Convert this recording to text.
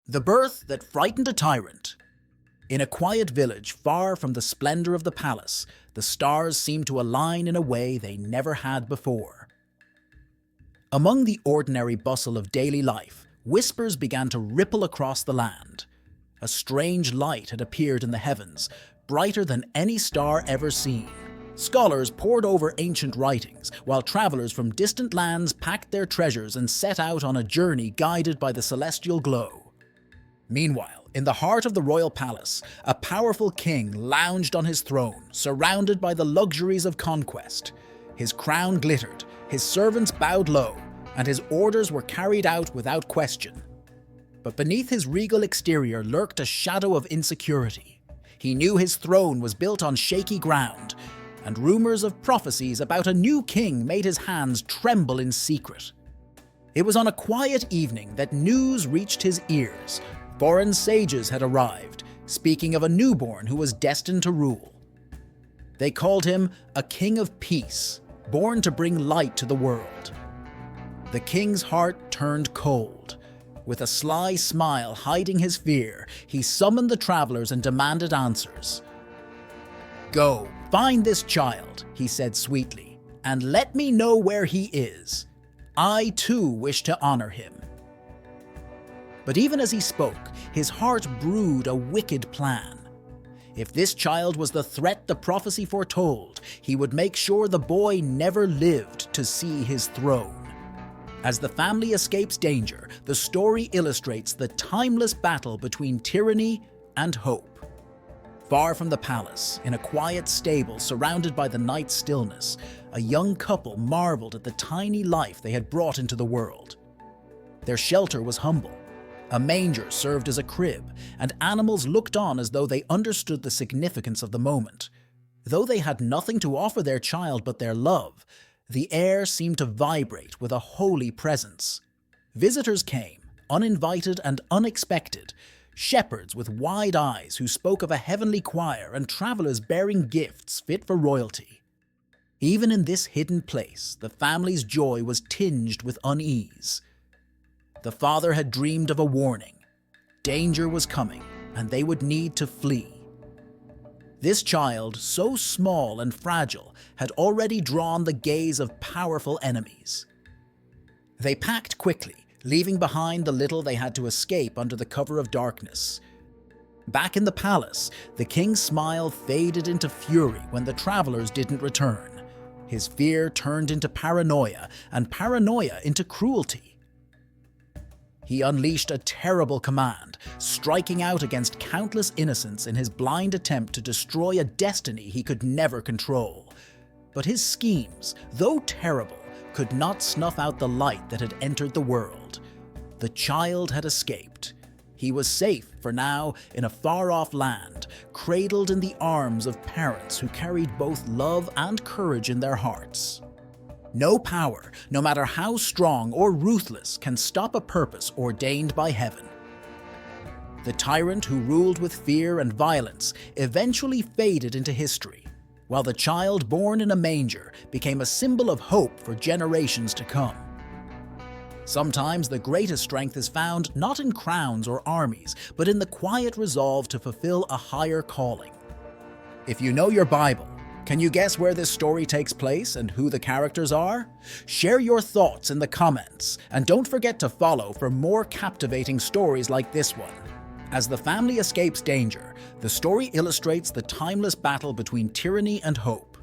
The birth that frightened a tyrant. In a quiet village far from the splendor of the palace, the stars seemed to align in a way they never had before. Among the ordinary bustle of daily life, whispers began to ripple across the land. A strange light had appeared in the heavens, brighter than any star ever seen. Scholars pored over ancient writings, while travelers from distant lands packed their treasures and set out on a journey guided by the celestial glow. Meanwhile, in the heart of the royal palace, a powerful king lounged on his throne, surrounded by the luxuries of conquest. His crown glittered, his servants bowed low, and his orders were carried out without question. But beneath his regal exterior lurked a shadow of insecurity. He knew his throne was built on shaky ground, and rumors of prophecies about a new king made his hands tremble in secret. It was on a quiet evening that news reached his ears. Foreign sages had arrived, speaking of a newborn who was destined to rule. They called him a king of peace, born to bring light to the world. The king's heart turned cold. With a sly smile hiding his fear, he summoned the travelers and demanded answers. "Go, find this child," he said sweetly, "and let me know where he is. I too wish to honor him." But even as he spoke, his heart brewed a wicked plan. If this child was the threat the prophecy foretold, he would make sure the boy never lived to see his throne. As the family escapes danger, the story illustrates the timeless battle between tyranny and hope. Far from the palace, in a quiet stable surrounded by the night stillness, a young couple marveled at the tiny life they had brought into the world. Their shelter was humble. A manger served as a crib, and animals looked on as though they understood the significance of the moment. Though they had nothing to offer their child but their love, the air seemed to vibrate with a holy presence. Visitors came, uninvited and unexpected, shepherds with wide eyes who spoke of a heavenly choir and travelers bearing gifts fit for royalty. Even in this hidden place, the family's joy was tinged with unease. The father had dreamed of a warning. Danger was coming, and they would need to flee. This child, so small and fragile, had already drawn the gaze of powerful enemies. They packed quickly, leaving behind the little they had to escape under the cover of darkness. Back in the palace, the king's smile faded into fury when the travelers didn't return. His fear turned into paranoia, and paranoia into cruelty. He unleashed a terrible command, striking out against countless innocents in his blind attempt to destroy a destiny he could never control. But his schemes, though terrible, could not snuff out the light that had entered the world. The child had escaped. He was safe for now in a far-off land, cradled in the arms of parents who carried both love and courage in their hearts. No power, no matter how strong or ruthless, can stop a purpose ordained by heaven. The tyrant who ruled with fear and violence eventually faded into history, while the child born in a manger became a symbol of hope for generations to come. Sometimes the greatest strength is found not in crowns or armies, but in the quiet resolve to fulfill a higher calling. If you know your Bible, can you guess where this story takes place and who the characters are? Share your thoughts in the comments, and don't forget to follow for more captivating stories like this one. As the family escapes danger, the story illustrates the timeless battle between tyranny and hope.